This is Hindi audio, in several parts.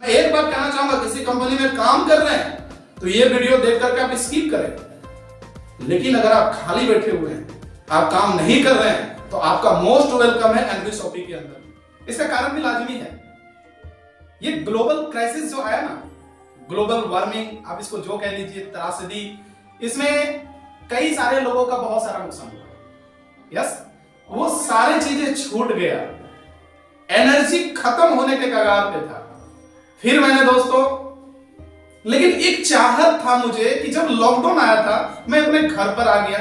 मैं एक बात कहना चाहूंगा, किसी कंपनी में काम कर रहे हैं तो ये वीडियो देख करके आप स्किप करें। लेकिन अगर आप खाली बैठे हुए हैं, आप काम नहीं कर रहे हैं, तो आपका मोस्ट वेलकम है एनवी शॉपी के अंदर। इसका कारण भी लाजमी है। ये ग्लोबल क्राइसिस जो आया ना, ग्लोबल वार्मिंग, आप इसको जो कह लीजिए, त्रासदी, इसमें कई सारे लोगों का बहुत सारा नुकसान हुआ। यस, वो सारी चीजें छूट गया, एनर्जी खत्म होने के कगार पे था। फिर मैंने दोस्तों, लेकिन एक चाहत था मुझे कि जब लॉकडाउन आया था, मैं अपने घर पर आ गया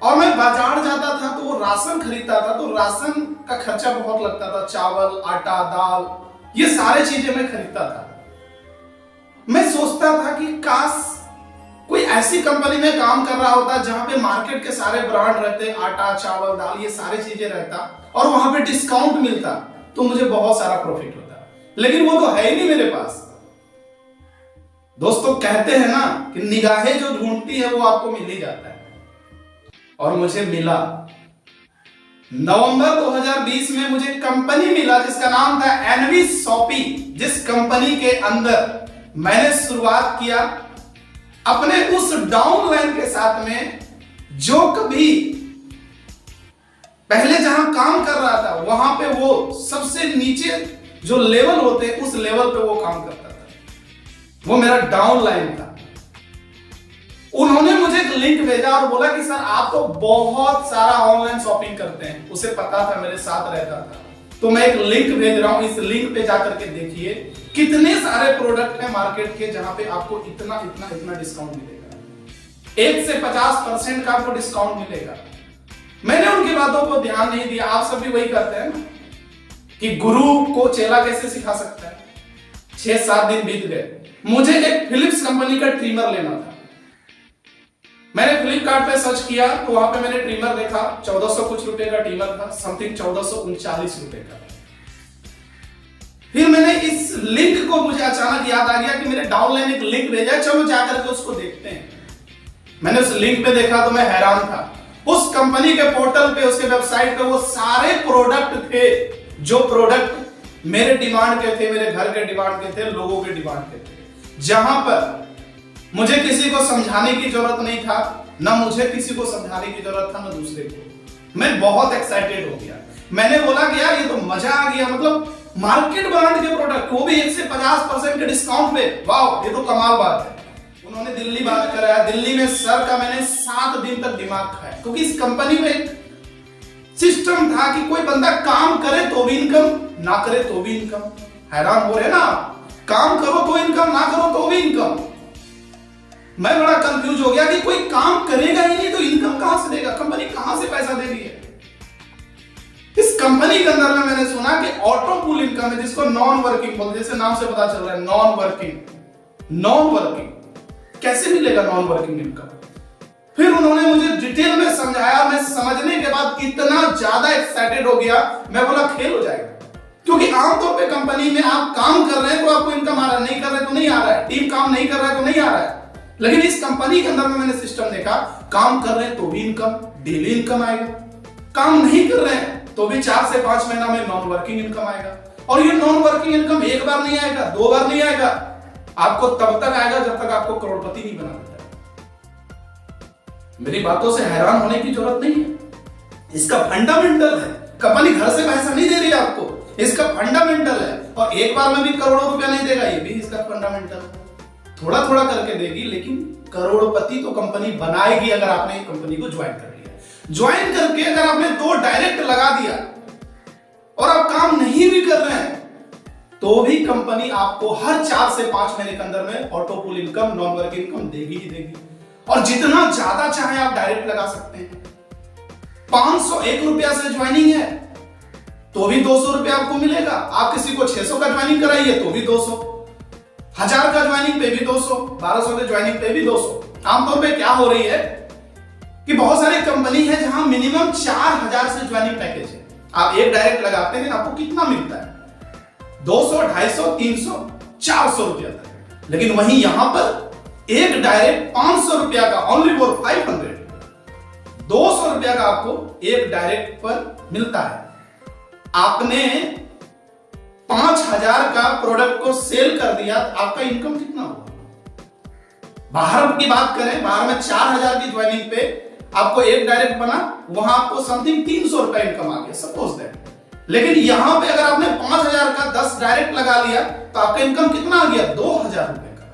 और मैं बाजार जाता था तो वो राशन खरीदता था, तो राशन का खर्चा बहुत लगता था, चावल, आटा, दाल, ये सारे चीजें मैं खरीदता था। मैं सोचता था कि काश कोई ऐसी कंपनी में काम कर रहा होता जहां पे मार्केट के सारे ब्रांड रहते, आटा, चावल, दाल, ये सारी चीजें रहता और वहां पे डिस्काउंट मिलता, तो मुझे बहुत सारा प्रॉफिट होता। लेकिन वो तो है ही नहीं मेरे पास। दोस्तों, कहते हैं ना कि निगाहें जो ढूंढती है वो आपको मिल ही जाता है, और मुझे मिला। नवंबर 2020 में मुझे कंपनी मिला जिसका नाम था एनवी शॉपी, जिस कंपनी के अंदर मैंने शुरुआत किया अपने उस डाउनलाइन के साथ में, जो कभी पहले जहां काम कर रहा था वहां पे वो सबसे नीचे जो लेवल होते उस लेवल पे वो काम करता था। वो मेरा डाउनलाइन था। उन्होंने मुझे एक लिंक भेजा और बोला कि सर आप तो बहुत सारा ऑनलाइन शॉपिंग करते हैं। उसे पता था, मेरे साथ रहता था। तो मैं एक लिंक भेज रहा हूं, इस लिंक पे जाकर के देखिए कितने सारे प्रोडक्ट हैं मार्केट के जहां पे आपको इतना इतना इतना डिस्काउंट मिलेगा। 1 से 50% का आपको डिस्काउंट मिलेगा। मैंने उनकी बातों को ध्यान नहीं दिया। आप सब भी वही करते हैं ना कि गुरु को चेला कैसे सिखा सकता है। 6-7 दिन बीत गए। मुझे एक फिलिप्स कंपनी का ट्रिमर लेना था। मैंने फ्लिपकार्ट पे सर्च किया तो वहां पे मैंने ट्रिमर देखा, 1400 कुछ रुपए का ट्रिमर था, समथिंग 1439 रुपए का। फिर मैंने इस लिंक को, मुझे अचानक याद आ गया कि मेरे डाउनलाइन एक लिंक भेजा है, चलो जाकर के उसको देखते हैं। मैंने उस लिंक पे देखा तो मैं हैरान था। उस कंपनी के पोर्टल पे, उसके वेबसाइट पे वो सारे प्रोडक्ट थे जो प्रोडक्ट मेरे डिमांड के थे, मेरे घर के डिमांड के थे, लोगों के डिमांड के थे। जहां पर मुझे किसी को समझाने की जरूरत नहीं था, ना मुझे किसी को समझाने की जरूरत था, ना दूसरे को। मैं बहुत एक्साइटेड हो गया। मैंने बोला कि यार ये तो मजा आ गया, मतलब मार्केट ब्रांड के प्रोडक्ट, वो भी 1 से 50% के डिस्काउंट पे। वाह, ये तो कमाल बात है। उन्होंने दिल्ली बात कराया। दिल्ली में सर का मैंने 7 दिन तक दिमाग खाया, क्योंकि इस कंपनी में एक सिस्टम था कि कोई बंदा काम करे तो भी इनकम, ना करे तो भी इनकम। हैरान हो रहे ना, काम करो तो इनकम, ना करो तो भी इनकम। मैं बड़ा कंफ्यूज हो गया कि कोई काम करेगा ही नहीं तो इनकम कहां से देगा, कंपनी कहां से पैसा दे रही है। इस कंपनी के अंदर में मैंने सुना कि ऑटो पूल इनकम है, जिसको नॉन वर्किंग बोलते हैं। जैसे नाम से पता चल रहा है, नॉन वर्किंग कैसे मिलेगा नॉन वर्किंग इनकम। फिर उन्होंने मुझे डिटेल में समझाया। मैं समझने के बाद इतना ज्यादा एक्साइटेड हो गया, मैं बोला खेल हो जाएगा। क्योंकि आमतौर पे कंपनी में आप काम कर रहे हैं तो आपको इनकम आ रहा है, नहीं कर रहे तो नहीं आ रहा है, टीम काम नहीं कर रहा है तो नहीं आ रहा है। लेकिन इस कंपनी के अंदर में मैंने सिस्टम देखा, काम कर रहे हैं तो भी इनकम, डेली इनकम आएगा। काम नहीं कर रहे हैं तो भी 4 से 5 महीना में नॉन वर्किंग इनकम आएगा। और ये नॉन वर्किंग इनकम एक बार नहीं आएगा, 2 बार नहीं आएगा, आपको तब तक आएगा जब तक आपको करोड़पति नहीं बना देता। मेरी बातों से हैरान होने की जरूरत नहीं है। इसका फंडामेंटल है। कंपनी घर से पैसा नहीं दे रही है आपको, इसका फंडामेंटल है। और एक बार में भी करोड़ों रुपया नहीं देगा, ये भी इसका फंडामेंटल है। थोड़ा थोड़ा करके देगी, लेकिन करोड़पति तो कंपनी बनाएगी अगर आपने कंपनी को ज्वाइन कर लिया। ज्वाइन करके अगर आपने 2 डायरेक्ट लगा दिया और आप काम नहीं भी कर रहे हैं, तो भी कंपनी आपको हर 4 से 5 महीने के अंदर में auto pool income, non working income देगी ही देगी। और जितना ज्यादा चाहे आप डायरेक्ट लगा सकते हैं। 501 रुपया से ज्वाइनिंग है तो भी 200 रुपया आपको मिलेगा। आप किसी को 600 का ज्वाइनिंग कराइए तो भी 200, 1000 का ज्वाइनिंग पे भी 200, 1200 के ज्वाइनिंग पे भी 200। आमतौर पे क्या हो रही है कि बहुत सारी कंपनी है जहां मिनिमम 4000 से ज्वाइनिंग पैकेज है। आप एक डायरेक्ट लगाते हैं, आपको कितना मिलता है? 200, 250, 300, 400 रुपया तक। लेकिन वहीं यहां पर एक डायरेक्ट 500 रुपया का, ओनली फॉर 500, 200 रुपया का आपको एक डायरेक्ट पर मिलता है। आपने 5,000 का प्रोडक्ट को सेल कर दिया तो आपका इनकम कितना होगा? बाहर की बात करें, बाहर में 4,000 की ज्वाइनिंग पे आपको एक डायरेक्ट बना, वहां आपको समथिंग 300 रुपए इनकम आ गया सपोज दैट। लेकिन यहां पे अगर आपने 5,000 का 10 डायरेक्ट लगा लिया तो आपका इनकम कितना आ गया? 2,000 रुपए का।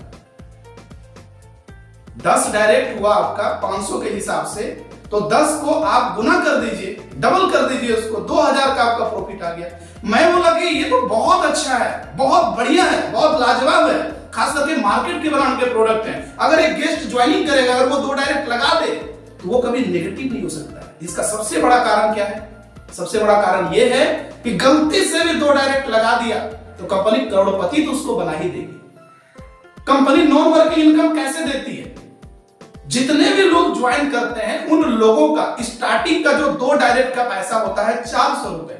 10 डायरेक्ट हुआ आपका 500 के हिसाब से, तो 10 को आप गुना कर दीजिए, डबल कर दीजिए उसको, 2,000 का आपका प्रॉफिट आ गया। मैं बोला कि ये तो बहुत अच्छा है, बहुत बढ़िया है, बहुत लाजवाब है, खास करके मार्केट के ब्रांड के प्रोडक्ट हैं। अगर एक गेस्ट ज्वाइनिंग करेगा, अगर वो 2 डायरेक्ट लगा दे तो वो कभी नेगेटिव नहीं हो सकता है। इसका सबसे बड़ा कारण क्या है? सबसे बड़ा कारण ये है कि गलती से भी 2 डायरेक्ट लगा दिया तो कंपनी करोड़पति तो उसको बना ही देगी। कंपनी नॉन वर्किंग इनकम कैसे देती है? जितने भी लोग ज्वाइन करते हैं उन लोगों का स्टार्टिंग का जो 2 डायरेक्ट का पैसा होता है 400 रुपए,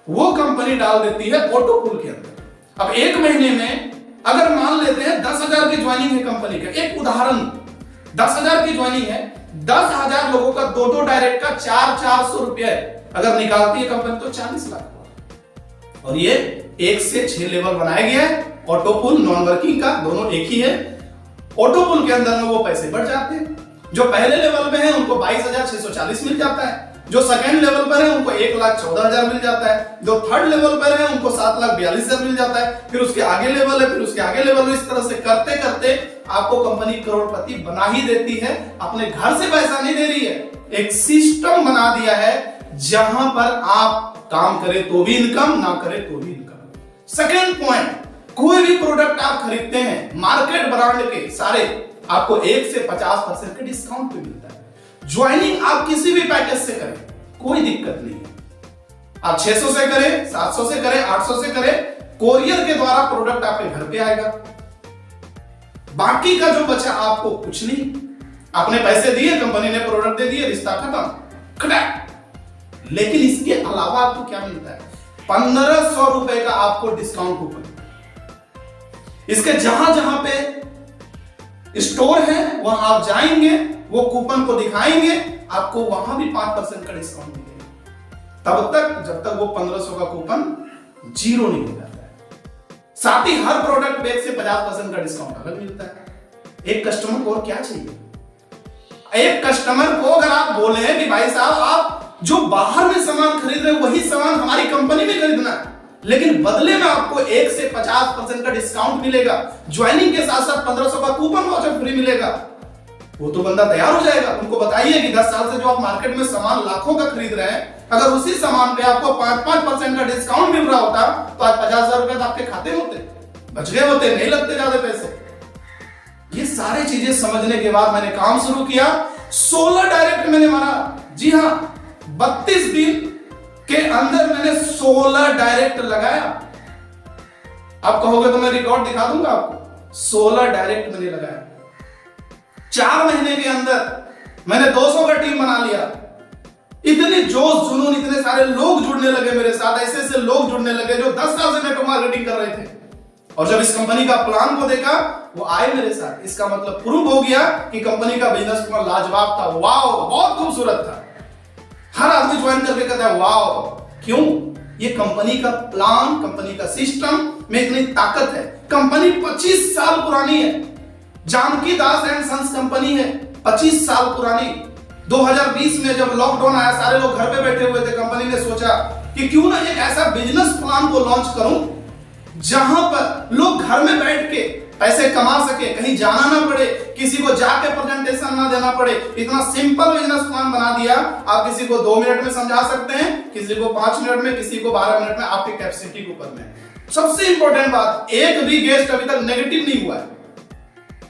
वो कंपनी डाल देती है ऑटो पूल के अंदर। अब एक महीने में अगर मान लेते हैं 10,000 की ज्वाइनिंग है कंपनी का, एक उदाहरण, 10,000 की ज्वाइनिंग है, 10,000 लोगों का 2 डायरेक्ट का 400 रुपए अगर निकालती है कंपनी तो 40 लाख। और ये 1 से 6 लेवल बनाया गया है, ऑटो पूल नॉन वर्किंग का दोनों एक ही है। ऑटो पूल के अंदर में वो पैसे बढ़ जाते हैं। जो पहले लेवल में है उनको 22,640 मिल जाता है, जो सेकंड लेवल पर है उनको 1,14,000 मिल जाता है, जो थर्ड लेवल पर है उनको 7,42,000 मिल जाता है, फिर उसके आगे लेवल है, फिर उसके आगे लेवल है। इस तरह से करते करते आपको कंपनी करोड़पति बना ही देती है। अपने घर से पैसा नहीं दे रही है, एक सिस्टम बना दिया है जहां पर आप काम करें तो भी इनकम, ना करें तो भी इनकम। सेकंड पॉइंट, कोई भी प्रोडक्ट आप खरीदते हैं मार्केट ब्रांड के सारे, आपको 1 से 50% के डिस्काउंट पे मिलता है। ज्वाइनिंग आप किसी भी पैकेज से करें, कोई दिक्कत नहीं है। आप 600 से करें, 700 से करें, 800 से करें, कोरियर के द्वारा प्रोडक्ट आपके घर पे आएगा। बाकी का जो बचा आपको कुछ नहीं, आपने पैसे दिए, कंपनी ने प्रोडक्ट दे दिए, रिश्ता खत्म। लेकिन इसके अलावा आपको क्या मिलता है? 1,500 रुपए का आपको डिस्काउंट कूपन। इसके जहां जहां पे स्टोर है वहां आप जाएंगे, वो कूपन को दिखाएंगे, आपको वहां भी 5% का डिस्काउंट मिलेगा, तब तक जब तक वो 1,500 का कूपन 0 नहीं हो जाता है। साथ ही हर प्रोडक्ट पे 1 से 50% का डिस्काउंट अलग मिलता है। एक कस्टमर को और क्या चाहिए? एक कस्टमर को अगर आप बोले कि भाई साहब आप जो बाहर में सामान खरीद रहे हो वही सामान हमारी कंपनी में खरीदना है, लेकिन बदले में आपको 1 से 50% का डिस्काउंट मिलेगा, ज्वाइनिंग के साथ साथ 1,500 का कूपन वाउचर फ्री मिलेगा, वो तो बंदा तैयार हो जाएगा। उनको बताइए कि 10 साल से जो आप मार्केट में सामान लाखों का खरीद रहे हैं, अगर उसी सामान पे आपको 5% का डिस्काउंट मिल रहा होता तो आज 50,000 रुपए तो आपके खाते में होते, बच गए होते, नहीं लगते ज्यादा पैसे। ये सारी चीजें समझने के बाद मैंने काम शुरू किया। 16 डायरेक्ट मैंने मारा, जी हाँ, 32 दिन के अंदर मैंने 16 डायरेक्ट लगाया। आप कहोगे तो मैं रिकॉर्ड दिखा दूंगा आपको। 16 डायरेक्ट मैंने लगाया, 4 महीने के अंदर मैंने 200 का टीम बना लिया। इतने जोश जुनून, इतने सारे लोग जुड़ने लगे मेरे साथ, ऐसे ऐसे लोग जुड़ने लगे जो 10 साल से नेटवर्क मार्केटिंग कर रहे थे। और जब इस कंपनी का प्लान को देखा, वो आए मेरे साथ। इसका मतलब प्रूव हो गया कि कंपनी का बिजनेस प्लान लाजवाब था, वाओ, बहुत खूबसूरत था। हर आदमी ज्वाइन करके कहता है वाओ। क्यों? ये कंपनी का प्लान, कंपनी का सिस्टम में इतनी ताकत है। कंपनी 25 साल पुरानी है, जानकी दास एंड सन्स कंपनी है, 25 साल पुरानी। 2020 में जब लॉकडाउन आया, सारे लोग घर पे बैठे हुए थे, कंपनी ने सोचा कि क्यों ना एक ऐसा बिजनेस प्लान को लॉन्च करूं जहां पर लोग घर में बैठ के पैसे कमा सके, कहीं जाना ना पड़े, किसी को जाके प्रेजेंटेशन ना देना पड़े। इतना सिंपल बिजनेस प्लान बना दिया। आप किसी को 2 मिनट में समझा सकते हैं, किसी को 5 मिनट में, किसी को 12 मिनट में, आपकी कैपेसिटी के ऊपर में। सबसे इंपॉर्टेंट बात, एक भी गेस्ट अभी तक नेगेटिव नहीं हुआ है।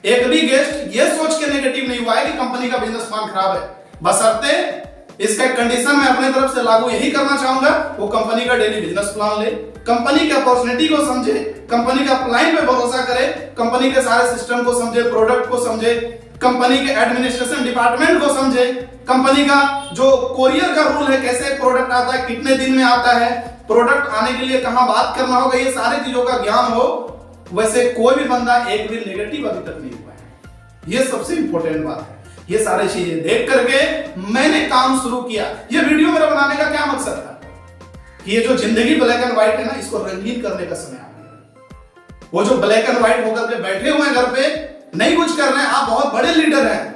एक भी गेस्ट ये सोच के नेगेटिव नहीं हुआ है कि कंपनी का बिजनेस प्लान खराब है। बशर्ते इसका कंडीशन मैं अपने तरफ से लागू यही करना चाहूंगा, वो कंपनी का डेली बिजनेस प्लान ले, कंपनी के अपॉर्चुनिटी को समझे, कंपनी का प्लान पे भरोसा करे, कंपनी के सारे सिस्टम को समझे, प्रोडक्ट को समझे, कंपनी के एडमिनिस्ट्रेशन डिपार्टमेंट को समझे, कंपनी का जो कोरियर का रूल है, कैसे प्रोडक्ट आता है, कितने दिन में आता है, प्रोडक्ट आने के लिए कहां बात करना होगा, ये सारी चीजों का ज्ञान हो। वैसे कोई भी बंदा एक भी नेगेटिव अभी तक नहीं हुआ है। ये सबसे इंपॉर्टेंट बात है। ये सारी चीजें देख करके मैंने काम शुरू किया। ये वीडियो मेरा बनाने का क्या मकसद था? कि ये जो जिंदगी ब्लैक एंड व्हाइट है ना, इसको रंगीन करने का समय आ गया। वो जो ब्लैक एंड व्हाइट होकर के बैठे हुए हैं घर पे, नहीं कुछ कर रहे हैं, आप बहुत बड़े लीडर हैं,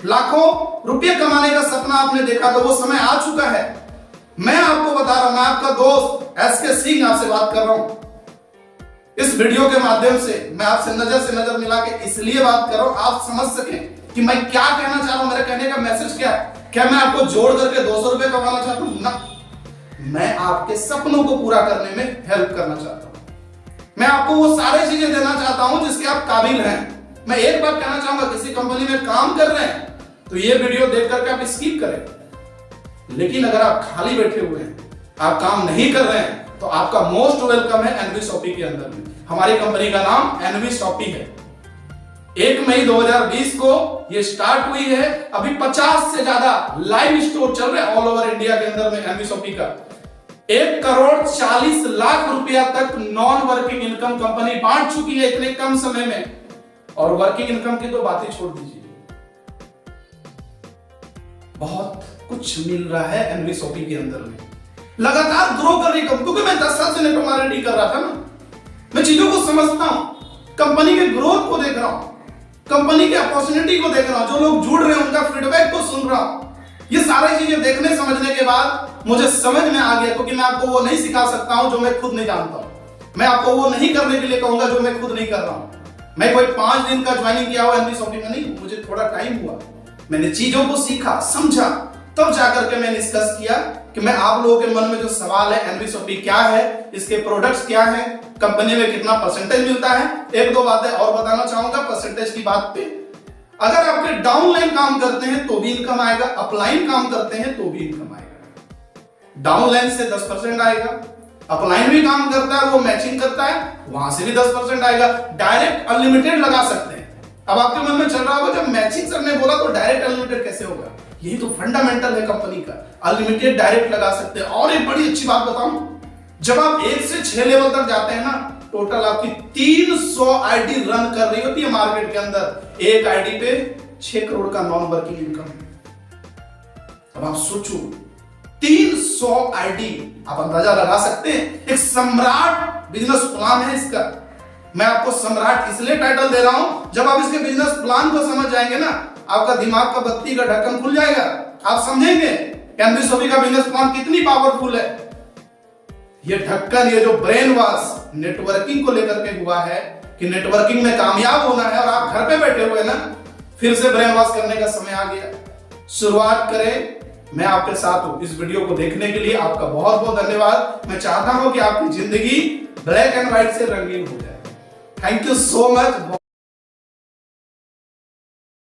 लाखों रुपये कमाने का सपना आपने देखा, तो वो समय आ चुका है। मैं आपको बता रहा हूं, मैं आपका दोस्त एसके सिंह आपसे बात कर रहा हूं। इस वीडियो के माध्यम से मैं आपसे नजर से नजर मिला के इसलिए बात कर रहा हूं, आप समझ सकें कि मैं क्या कहना चाह रहा हूं, मेरे कहने का मैसेज क्या है। क्या मैं आपको जोड़ करके 200 रुपए कमाना चाहता हूं? ना, मैं आपके सपनों को पूरा करने में हेल्प करना चाहता हूं। मैं आपको वो सारी चीजें देना चाहता हूं जिसके आप काबिल हैं। मैं एक बात कहना चाहूंगा, किसी कंपनी में काम कर रहे हैं तो ये वीडियो देख करके आप स्किप करें, लेकिन अगर आप खाली बैठे हुए हैं, आप काम नहीं कर रहे हैं, तो आपका मोस्ट वेलकम है एनवी शॉपी के अंदर में। हमारी कंपनी का नाम एनवी शॉपी है। 1 मई 2020 को ये स्टार्ट हुई है। अभी 50 से ज्यादा लाइव स्टोर चल रहे हैं ऑल ओवर इंडिया के अंदर में एनवी शॉपी का। 1,40,00,000 रुपया तक नॉन वर्किंग इनकम कंपनी बांट चुकी है इतने कम समय में। और वर्किंग इनकम की तो बात ही छोड़ दीजिए, बहुत कुछ मिल रहा है एनवी शॉपी के अंदर में। लगातार ग्रो कर रही कंपनी, क्योंकि मैं 10 साल से नेटवर्क मार्केटिंग कर रहा था ना, मैं चीजों को समझता हूं, कंपनी के ग्रोथ को देख रहा हूं, कंपनी की अपॉर्चुनिटी को देख रहा हूं, जो लोग जुड़ रहे हैं उनका फीडबैक को सुन रहा हूं। ये सारी चीजें देखने समझने के बाद मुझे समझ में आ गया, क्योंकि मैं आपको वो नहीं सिखा सकता हूं जो मैं खुद नहीं जानता हूं। मैं आपको वो नहीं करने के लिए कहूंगा जो मैं खुद नहीं कर रहा हूं। मैं कोई 5 दिन का ज्वाइनिंग किया हुआ एनवी शॉपी में नहीं, मुझे थोड़ा टाइम हुआ, मैंने चीजों को सीखा, समझा, तब जाकर के मैंने डिस्कस किया कि मैं आप लोगों के मन में जो सवाल है, एनवी शॉपी क्या है, इसके प्रोडक्ट्स क्या हैं, कंपनी में कितना परसेंटेज मिलता है, 1-2 बातें और बताना चाहूंगा परसेंटेज की बात पे। अगर आपके डाउनलाइन काम करते हैं तो भी इनकम आएगा, अपलाइन काम करते हैं तो भी इनकम आएगा। डाउनलाइन से 10% आएगा, अपलाइन भी काम करता है, वो मैचिंग करता है, वहां से भी 10% आएगा। डायरेक्ट अनलिमिटेड लगा सकते हैं। अब आपके मन में चल रहा होगा, जब मैचिंग सर ने बोला तो डायरेक्ट अनलिमिटेड कैसे होगा? यही तो फंडामेंटल है कंपनी का, अनलिमिटेड डायरेक्ट लगा सकते हैं। और एक बड़ी अच्छी बात बताऊं, जब आप 1 से 6 लेवल तक जाते हैं ना, टोटल आपकी 300 आईडी रन कर रही होती है मार्केट के अंदर। एक आईडी पे 6 करोड़ का नॉन वर्किंग इनकम। अब आप सोचो, 300 आईडी, आप अंदाजा लगा सकते हैं। एक सम्राट बिजनेस प्लान है इसका। मैं आपको सम्राट इसलिए टाइटल दे रहा हूं, जब आप इसके बिजनेस प्लान को समझ जाएंगे ना, आपका दिमाग का बत्ती का ढक्कन खुल जाएगा। आप समझेंगे एनवी शॉपी का बिजनेस प्लान कितनी पावरफुल है। ये ढक्कन, ये जो ब्रेन वॉश नेटवर्किंग को लेकर के हुआ है कि नेटवर्किंग में कामयाब होना है, और आप घर पे बैठे हुए ना, फिर से ब्रेन वॉश करने का समय आ गया। शुरुआत करें, मैं आपके साथ हूं। इस वीडियो को देखने के लिए आपका बहुत बहुत धन्यवाद। मैं चाहता हूं कि आपकी जिंदगी ब्लैक एंड व्हाइट से रंगीन हो जाए। Thank you so much.